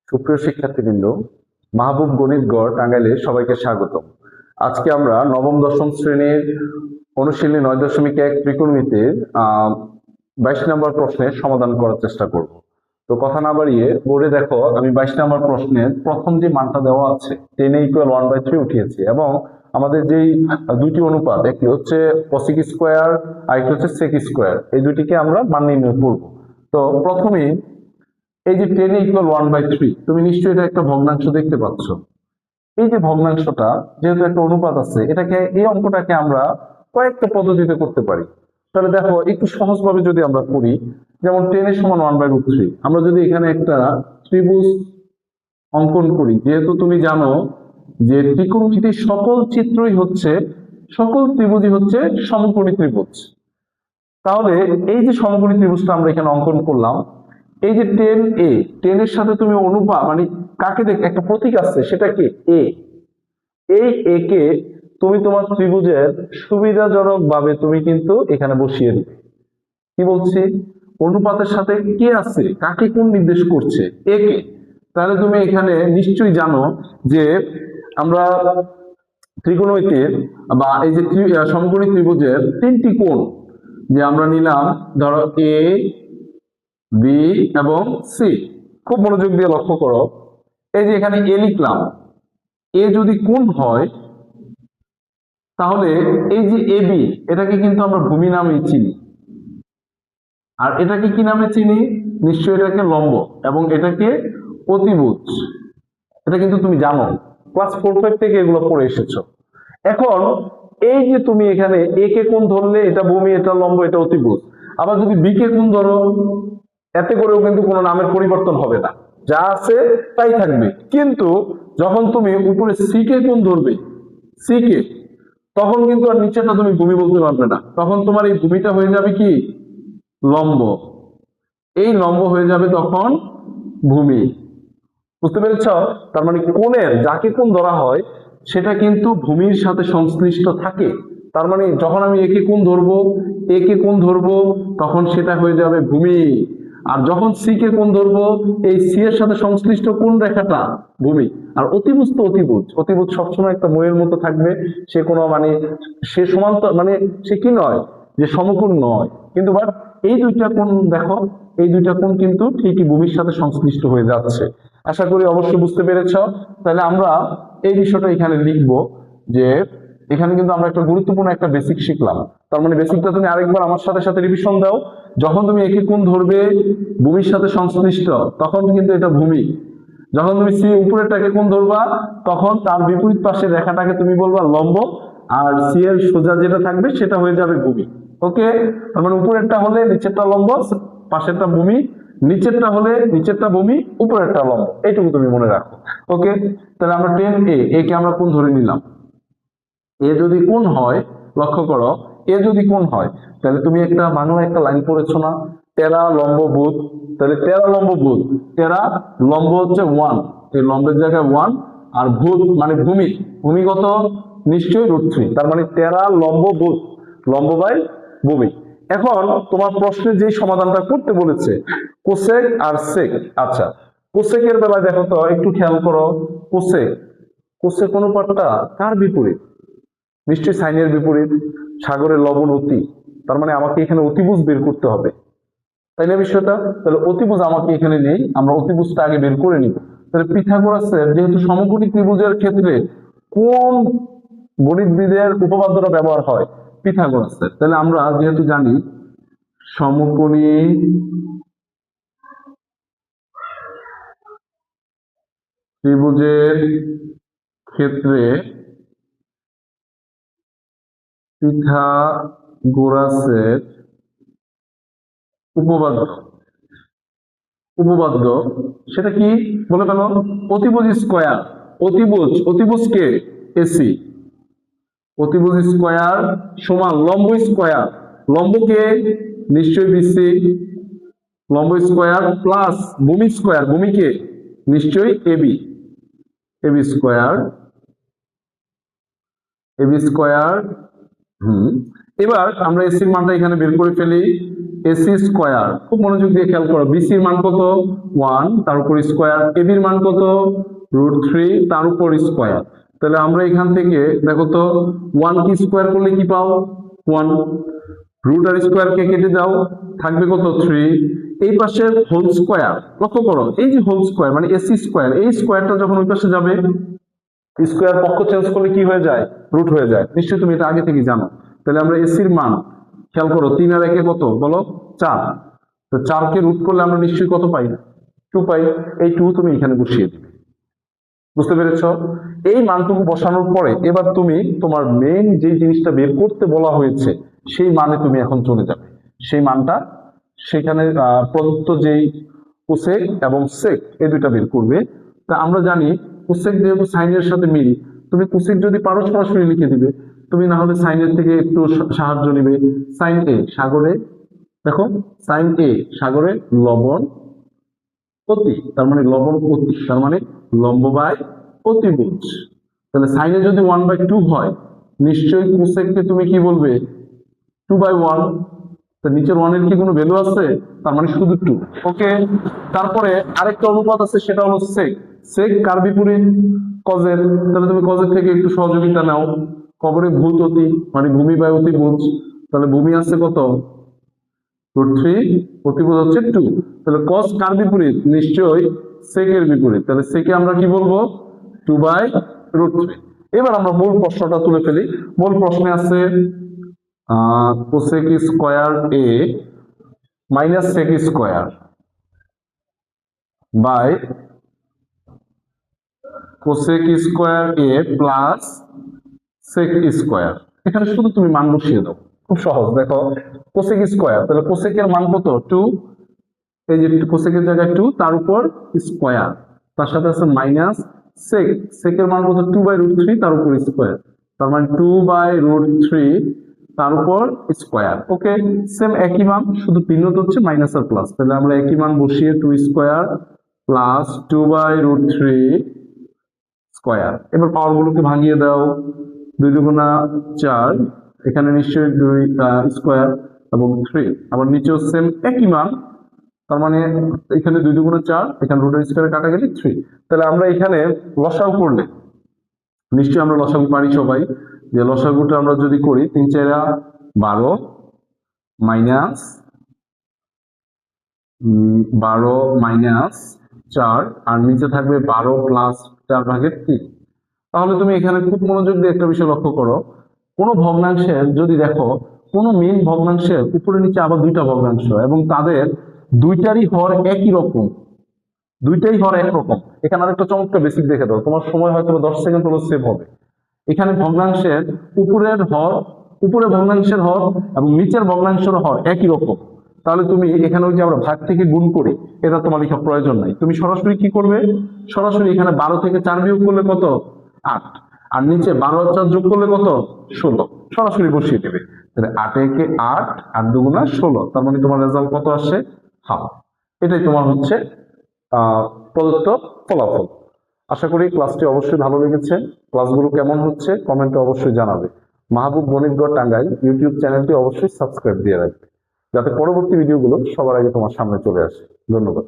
সুপ্রিয় শিক্ষার্থীবৃন্দ, মাহবুব গণিত গড় টাঙ্গাইলে সবাইকে স্বাগতম। আজকে আমরা নবম দশম শ্রেণীর অনুশীলনী 9.1 ত্রিকোণমিতির 22 নম্বর প্রশ্নের সমাধান করার চেষ্টা করব। তো কথা না বাড়িয়ে বোর্ডে দেখো, আমি 22 নম্বর প্রশ্নের প্রথম যে মানটা দেওয়া আছে 10 = 1/3 উঠিয়েছি, এবং আমাদের যেই দুটি অনুপাত, একটি হচ্ছে cosec স্কয়ার আর একটি হচ্ছে sec স্কয়ার, এই দুটিকে আমরা মান নির্ণয় করব। তো প্রথমেই এই যে 10 = 1/3, তুমি নিশ্চয়ই এটা একটা ভগ্নাংশ দেখতে পাচ্ছ। এই যে ভগ্নাংশটা, যেহেতু একটা অনুপাত আছে, এই অঙ্কটাকে আমরা কয়েকটা পদ্ধতিতে করতে পারি। তাহলে দেখো, একটু সহজভাবে যদি আমরা করি, যেমন 10 = 1/3, আমরা যদি এখানে একটা ত্রিভুজ অঙ্কন করি, যেহেতু তুমি জানো যে ত্রিকোণমিতির সকল ত্রিভুজই হচ্ছে সমকোণী ত্রিভুজ। তাহলে এই যে সমকোণী ত্রিভুজটা আমরা এখানে অঙ্কন করলাম, এই যে 10a, 10 এর সাথে তুমি অনুপাত মানে কাকে দেখ, একটা প্রতীক আছে, সেটা কি a। এই a কে তুমি তোমার ত্রিভুজের সুবিধাজনক ভাবে তুমি কিন্তু এখানে বসিয়ে দিবে। কি বলছি, অনুপাতের সাথে কে আছে, কাকে কোন নির্দেশ করছে, a কে। তাহলে তুমি এখানে নিশ্চয়ই জানো যে আমরা ত্রিকোণমিতির বা এই যে সমকোণী ত্রিভুজের তিনটি কোণ যে আমরা নিলাম, ধরো a, b এবং c। খুব মনোযোগ দিয়ে লক্ষ্য করো, এই যে এখানে a লিখলাম, a যদি কোণ হয় তাহলে এই যে ab, এটাকে কিন্তু আমরা ভূমি নামে চিনি। আর এটাকে কি নামে চিনি? নিশ্চয়ই এটাকে লম্ব, এবং এটাকে অতিভুজ। এটা কিন্তু তুমি জানো, ক্লাস 4-5 থেকে এগুলো পড়ে এসেছো। এখন এই যে তুমি এখানে a কে কোণ ধরলে, এটা ভূমি, এটা লম্ব, এটা অতিভুজ। আবার যদি b কে কোণ ধরো, এতে করেও কিন্তু কোনো নামের পরিবর্তন হবে না, যা আছে তাই থাকবে। কিন্তু যখন তুমি উপরে c কে কোণ ধরবে, c কে, তখন কিন্তু আর নিচেটা তুমি ভূমি বলতে পারবে না। তখন তোমার এই ভূমিটা হয়ে যাবে কি? লম্ব। এই লম্ব হয়ে যাবে তখন ভূমি। বুঝতে পেরেছ? তার মানে কোণের যাকে কোণ ধরা হয় সেটা কিন্তু ভূমির সাথে সংশ্লিষ্ট থাকে। তার মানে যখন আমি একে কোণ ধরবো, তখন সেটা হয়ে যাবে ভূমি। আর যখন সি কে কোণ ধরবো, এই সি এর সাথে সংশ্লিষ্ট কোণ রেখাটা ভূমি। আর অতিভুজ তো অতিভুজ সবসময় একটা ময়ের মতো থাকবে। সে কোনো মানে সে সমান্তর, মানে সে কি নয়, যে সমকোণ নয়। কিন্তু বাট এই দুইটা কোণ দেখো, এই দুইটা কোণ কিন্তু ঠিকই ভূমির সাথে সংশ্লিষ্ট হয়ে যাচ্ছে। আশা করি অবশ্যই বুঝতে পেরেছ। তাহলে আমরা এই বিষয়টা এখানে লিখব যে এখানে কিন্তু আমরা একটা গুরুত্বপূর্ণ একটা বেসিক শিখলাম। তার মানে বেসিকটা তুমি আরেকবার আমার সাথে সাথে রিভিশন দাও। যখন তুমি একে কোণ ধরবে ভূমির সাথে সংশ্লিষ্ট, তখন কিন্তু এটা ভূমি। যখন তুমি সি উপরেরটাকে কোণ ধরবা, তখন তার বিপরীত পাশের রেখাটাকে তুমি বলবা লম্ব, আর সি এর সোজা যেটা থাকবে সেটা হয়ে যাবে ভূমি। ওকে, তার মানে উপরেরটা হলে নিচেরটা লম্ব, পাশেরটা ভূমি, নিচেরটা হলে নিচেরটা ভূমি, উপরেরটা লম্ব। এইটুকু তুমি মনে রাখো। ওকে, তাহলে আমরা 10a, এ কে আমরা কোণ ধরে নিলাম। এ যদি কোণ হয়, লক্ষ্য করো, এ যদি কোণ হয়, তাহলে তুমি একটা বাংলা একটা লাইন পড়েছো না, টেরা লম্ব ভূত। তাহলে টেরা লম্ব ভূত, টেরা লম্ব হচ্ছে 1, এই লম্বের জায়গায় 1, আর ভূত মানে ভূমি, ভূমিগত নিশ্চয়ই √3। তার মানে টেরা লম্ব ভূত, লম্ব বাই ভূমি। এখন তোমার প্রশ্নে যে সমাধানটা করতে বলেছে কোসেক আর সেক। আচ্ছা, কোসেকের বেলায় দেখো তো, একটু খেয়াল করো, কোসেক অনুপাতটা কার বিপরীত? নিশ্চয়ই সাইনের বিপরীত। সাগরের লবণ অতি, তার মানে আমাকে এখানে অতিভুজ বের করতে হবে, তাই না বিষয়টা? তাহলে অতিভুজ আমাকে এখানে নেই, আমরা অতিভুজটা আগে বের করে নিব। তাহলে পিথাগোরাসের যেহেতু সমকোণী ত্রিভুজের ক্ষেত্রে কোন গণিতবিদের উপপাদ্যটা ব্যবহার হয়? পিথাগোরাসের। তাহলে আমরা যেহেতু জানি সমকোণী ত্রিভুজের ক্ষেত্রে পিথাগোরাসের উপপাদ্য সেটা কি বলে ফেলো? অতিভুজ স্কয়ার। অতিভুজকে এসি, অতিভুজ স্কয়ার সমান লম্ব স্কয়ার, লম্বকে নিশ্চয়ই বিসি, লম্ব স্কয়ার প্লাস ভূমি স্কয়ার, ভূমিকে নিশ্চয়ই AB, AB square, AB square এবার আমরা এসির মানটা এখানে বের করে ফেলি। এসি স্কোয়ার, খুব মনোযোগ দিয়ে খেয়াল করো, বিসির মান কত 1 তার উপর স্কোয়ার, এবির মান কত √3 তার উপর স্কোয়ার। তাহলে আমরা এখান থেকে দেখো তো 1 কি স্কোয়ার করলে কি পাও 1, রুট আর স্কোয়ার কে কেটে দাও, থাকবে কত 3, এই পাশের হোল স্কোয়ার, লক্ষ্য করো এই যে হোল স্কোয়ার মানে এসি স্কোয়ার, এই স্কোয়ারটা যখন ওই পাশে যাবে স্কোয়ার পক্ষ চেঞ্জ করলে কি হয়ে যায় রুট হয়ে যায়, নিশ্চয়ই তুমি এটা আগে থেকে জানো। তাহলে আমরা এসির মান খেয়াল করো 3 আর 1 কত বলো 4, তো 4 কে রুট করলে আমরা নিশ্চয়ই কত পাই 2 পাই, এই 2 তুমি এখানে বসিয়ে দিবে। বুঝতে পেরেছো? এই মানটুকু বসানোর পরে এবার তুমি তোমার মেইন যে জিনিসটা বের করতে বলা হয়েছে সেই মানে তুমি এখন চলে যাবে, সেই মানটা সেখানে প্রদত্ত যেই কোসেক এবং সেক এই দুইটা বের করবে। তা আমরা জানি কোসেক যেহেতু সাইনের সাথে মিল, তুমি কোসেক যদি পারো সরাসরি লিখে দিবে, তুমি না হলে সাইনের থেকে একটু সাহায্য নিবে। সাইন এ সাগরে, দেখো সাইন এ সাগরে লবণ অতি, তার মানে লবণ অতি তার মানে লম্ব বাই অতিভুজ। তাহলে সাইনে যদি 1/2 হয় নিশ্চয়ই কোসেককে তুমি কি বলবে 2/1, তো নিচের 1 এর কি কোনো ভ্যালু আছে, তার মানে শুধু 2। ওকে, তারপরে আরেকটা অনুপাত আছে সেটা হলো সেক, সেক কার বিপরীত কজের, তাহলে তুমি কজের থেকে একটু সহযোগিতা নাও, কবরে ভূত অতি মানে ভূমি বাই অতিভুজ, তাহলে ভূমি আছে কত √3, অতিভুজ হচ্ছে 2, তাহলে কস কার বিপরীত নিশ্চয়ই সেকের বিপরীত, তাহলে সেকে আমরা কি বলবো 2/√3। এবার আমরা মূল প্রশ্নটা তুলে ফেলি। মূল প্রশ্নে আছে cosec square A minus sec square by cosec square A plus sec square. এখানে শুধু তুমি মান বসিয়ে দাও, খুব সহজ। দেখো কোসেক স্কয়ার, তাহলে কোসেকের মান কত 2, এই যে কোসেকের জায়গায় 2 তার উপর স্কয়ার, তার সাথে আছে মাইনাস সেক, সেকের মান কত 2/√3 তার উপর স্কয়ার, তার মানে 2/√3 তার উপর স্কয়ার। ওকে, সেম একই মান, শুধু ভিন্নতা হচ্ছে মাইনাস আর প্লাস। তাহলে আমরা একই মান বসিয়ে 2 স্কয়ার প্লাস 2/√3 স্কয়ার। এবার পাওয়ার গুলোকে ভাঙিয়ে দাও, 2 দুগুণা 4, এখানে নিশ্চয়ই 2 স্কয়ার এবং 3, আবার নিচেও সেম একই মান, তার মানে এখানে 2 দুগুণা 4, এখানে রুট স্কয়ারে কাটা গেলে 3। তাহলে আমরা এখানে লসাগু করলে নিশ্চয়ই আমরা লসাগু পারি সবাই, যে লসাগুটা আমরা যদি করি 3 4 12 মাইনাস 4 আর নিচে থাকবে 12 প্লাস 4/3। তাহলে তুমি এখানে খুব মনোযোগ দিয়ে একটা বিষয় লক্ষ্য করো, কোন ভগ্নাংশের যদি দেখো কোন মেইন ভগ্নাংশের উপরে নিচে আবার দুইটা ভগ্নাংশ এবং তাদের দুইটারই হর একই রকম, দুইটাই হর একরকম। এখানে আরেকটা চমৎকার বেসিক দেখে দাও, তোমার সময় হয়তো 10 সেকেন্ড হলো সেভ হবে। এখানে ভগ্নাংশের উপরের হর, উপরের ভগ্নাংশের হর এবং নিচের ভগ্নাংশের হর একই রকম, তাহলে তুমি এখানে ওই যে আমরা ভাগ থেকে গুণ করি এটা তোমার লেখার প্রয়োজন নাই, তুমি সরাসরি কি করবে, সরাসরি এখানে 12 থেকে 4 বিয়োগ করলে কত 8, আর নিচে 12 আর 4 যোগ করলে কত 16, সরাসরি বসিয়ে দেবে। তাহলে 8 একে 8, 8 দুগুণা 16, তার মানে তোমার রেজাল্ট কত আসে হাফ। এটাই তোমার হচ্ছে প্রদত্ত ফলাফল। আশা করি ক্লাসটি অবশ্যই ভালো লেগেছে। ক্লাসগুলো কেমন হচ্ছে কমেন্টে অবশ্যই জানাবে। মাহবুব বণিকগড় টাঙ্গাইল ইউটিউব চ্যানেলটি অবশ্যই সাবস্ক্রাইব দিয়ে রাখবে, যাতে পরবর্তী ভিডিওগুলো সবার আগে তোমার সামনে চলে আসে। ধন্যবাদ।